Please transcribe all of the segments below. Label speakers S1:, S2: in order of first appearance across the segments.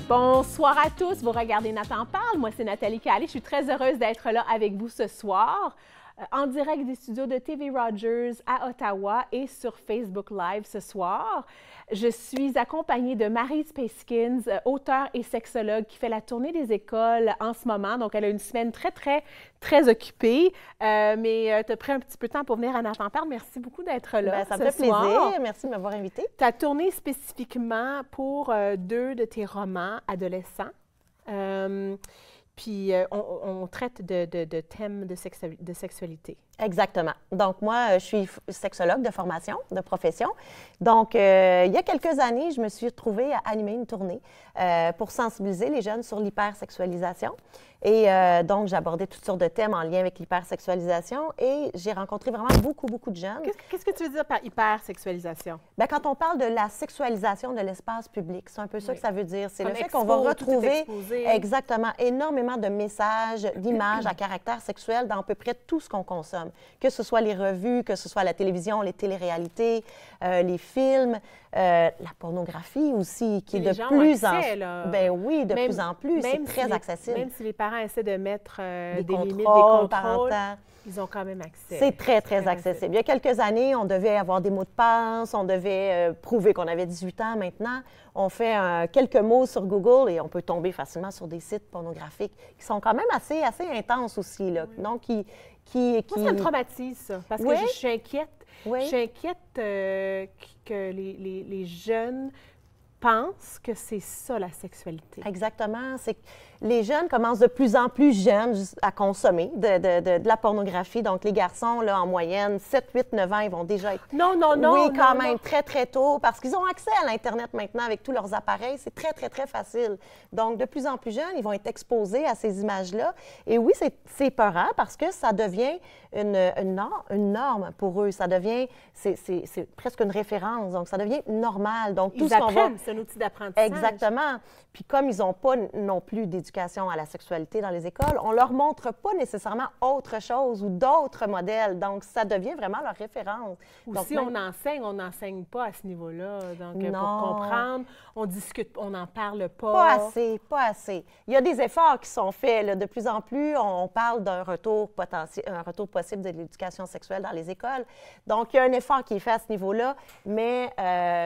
S1: Bonsoir à tous, vous regardez Nathan parle, moi c'est Nathalie Calais, je suis très heureuse d'être là avec vous ce soir, en direct des studios de TV Rogers à Ottawa et sur Facebook Live ce soir. Je suis accompagnée de Maryse Payskins, auteure et sexologue qui fait la tournée des écoles en ce moment, donc elle a une semaine très occupée, mais tu as pris un petit peu de temps pour venir à Nathan parle. Merci beaucoup d'être là.
S2: Ça me fait plaisir, merci de m'avoir invitée.
S1: Tu as tourné spécifiquement pour deux de tes romans adolescents. Puis on traite de thèmes de sexualité.
S2: Exactement. Donc, moi, je suis sexologue de formation, de profession. Donc, il y a quelques années, je me suis retrouvée à animer une tournée pour sensibiliser les jeunes sur l'hypersexualisation. Et donc, j'ai abordé toutes sortes de thèmes en lien avec l'hypersexualisation et j'ai rencontré vraiment beaucoup de jeunes.
S1: Qu'est-ce que tu veux dire par hypersexualisation?
S2: Bien, quand on parle de la sexualisation de l'espace public, c'est un peu ça que ça veut dire. C'est le fait
S1: expo,
S2: qu'on va retrouver
S1: exactement
S2: énormément de messages, d'images à caractère sexuel dans à peu près tout ce qu'on consomme. Que ce soit les revues, que ce soit la télévision, les téléréalités, les films, la pornographie aussi, qui est de plus en plus. Ben oui, de plus en plus, c'est très accessible.
S1: Même si les parents essaient de mettre des limites, des
S2: contrôles
S1: contrôles, ils ont quand même accès.
S2: C'est très accessible. Il y a quelques années, on devait avoir des mots de passe, on devait prouver qu'on avait 18 ans. Maintenant, on fait quelques mots sur Google et on peut tomber facilement sur des sites pornographiques qui sont quand même assez intenses aussi, là.
S1: Oui.
S2: Donc,
S1: Moi, ça me traumatise, ça, parce que je suis inquiète.
S2: Oui.
S1: Je suis inquiète que les jeunes pensent que c'est ça, la sexualité.
S2: Exactement. C'est que les jeunes commencent de plus en plus jeunes à consommer de la pornographie. Donc, les garçons, là, en moyenne, 7, 8, 9 ans, ils vont déjà être...
S1: Non.
S2: Oui, quand même, très tôt, parce qu'ils ont accès à l'Internet maintenant avec tous leurs appareils. C'est très facile. Donc, de plus en plus jeunes, ils vont être exposés à ces images-là. Et oui, c'est peurant parce que ça devient une norme pour eux. Ça devient... C'est presque une référence. Donc, ça devient normal. Donc, tout
S1: ils apprennent, c'est un outil d'apprentissage.
S2: Exactement. Puis comme ils n'ont pas non plus d'éducation à la sexualité dans les écoles, on ne leur montre pas nécessairement autre chose ou d'autres modèles. Donc, ça devient vraiment leur référence.
S1: Ou
S2: donc,
S1: si
S2: même...
S1: on n'enseigne pas à ce niveau-là. Donc,
S2: non.
S1: pour comprendre, on discute, on n'en parle pas.
S2: Pas assez. Il y a des efforts qui sont faits. Là. De plus en plus, on parle d'un retour possible de l'éducation sexuelle dans les écoles. Donc, il y a un effort qui est fait à ce niveau-là. Mais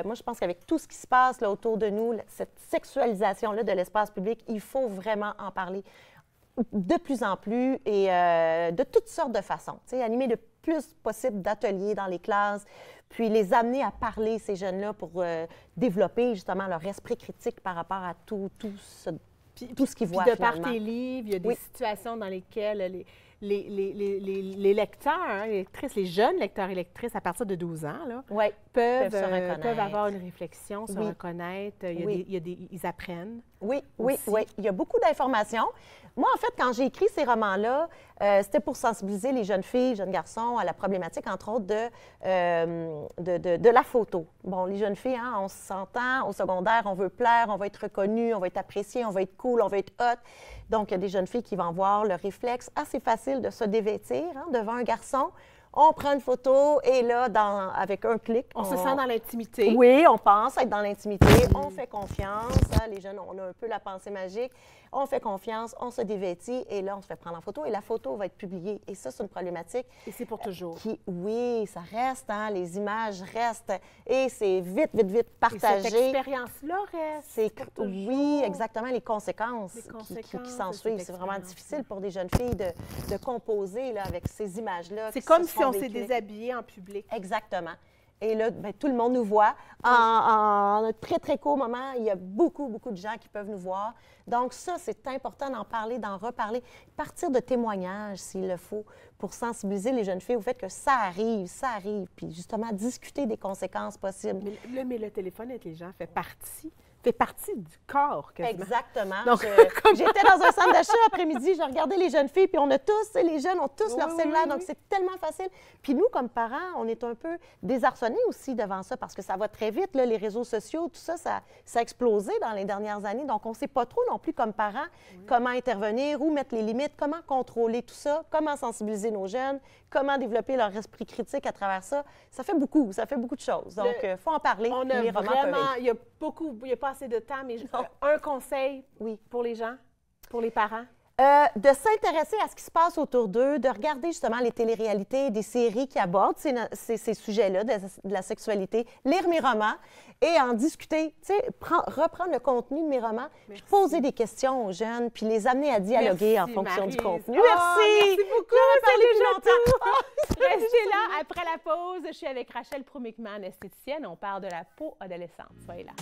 S2: moi, je pense qu'avec tout ce qui se passe là, autour de nous, cette sexualisation-là de l'espace public, il faut vraiment en parler de plus en plus et de toutes sortes de façons. Tu sais, animer le plus possible d'ateliers dans les classes, puis les amener à parler, ces jeunes-là, pour développer justement leur esprit critique par rapport à tout ce qu'ils voient.
S1: Puis de par tes livres, il y a des situations dans lesquelles les lecteurs, les lectrices, les jeunes lecteurs et lectrices à partir de 12 ans là, peuvent avoir une réflexion, se reconnaître. Ils apprennent.
S2: Oui. Il y a beaucoup d'informations. Moi, en fait, quand j'ai écrit ces romans-là, c'était pour sensibiliser les jeunes filles, jeunes garçons à la problématique, entre autres, de la photo. Bon, les jeunes filles, hein, on s'entend au secondaire, on veut plaire, on va être reconnu, on va être apprécié, on va être cool, on va être hot. Donc, il y a des jeunes filles qui vont voir le réflexe assez facile de se dévêtir devant un garçon. On prend une photo et là, avec un clic...
S1: On se sent dans l'intimité.
S2: Oui, on pense être dans l'intimité. On fait confiance. Hein, les jeunes, on a un peu la pensée magique. On fait confiance, on se dévêtit et là, on se fait prendre en photo et la photo va être publiée. Et ça, c'est une problématique.
S1: Et c'est pour toujours.
S2: Oui, ça reste, hein, les images restent et c'est vite partagé.
S1: Et cette expérience-là reste pour toujours.
S2: Oui, exactement, les conséquences qui s'en suivent. C'est vraiment difficile pour des jeunes filles de composer là, avec ces images-là.
S1: C'est comme si on s'est déshabillé en public.
S2: Exactement. Et là, bien, tout le monde nous voit. En un très court moment, il y a beaucoup de gens qui peuvent nous voir. Donc ça, c'est important d'en parler, d'en reparler, partir de témoignages s'il le faut, pour sensibiliser les jeunes filles au fait que ça arrive, puis justement discuter des conséquences possibles.
S1: Mais le téléphone intelligent fait partie du corps, quasiment.
S2: Exactement.
S1: Donc,
S2: j'étais dans un centre d'achat après-midi, je regardais les jeunes filles, puis les jeunes ont tous leur cellulaire, donc c'est tellement facile. Puis nous, comme parents, on est un peu désarçonnés aussi devant ça, parce que ça va très vite, là, les réseaux sociaux, tout ça, ça a explosé dans les dernières années, donc on ne sait pas trop non plus comme parents comment intervenir, où mettre les limites, comment contrôler tout ça, comment sensibiliser sensibiliser nos jeunes, comment développer leur esprit critique à travers ça. Ça fait beaucoup de choses. Donc, il faut en parler.
S1: On a
S2: les romans peuvent
S1: vraiment,
S2: aider.
S1: il n'y a pas assez de temps, mais un conseil pour les gens, pour les parents?
S2: De s'intéresser à ce qui se passe autour d'eux, de regarder justement les téléréalités, des séries qui abordent ces sujets-là de la sexualité, lire mes romans et en discuter, tu sais, reprendre le contenu de mes romans, puis poser des questions aux jeunes, puis les amener à dialoguer en fonction du contenu.
S1: Merci beaucoup,
S2: parlé plus longtemps.
S1: Restez là, après la pause, je suis avec Rachel Promikman, esthéticienne, on parle de la peau adolescente. Soyez là.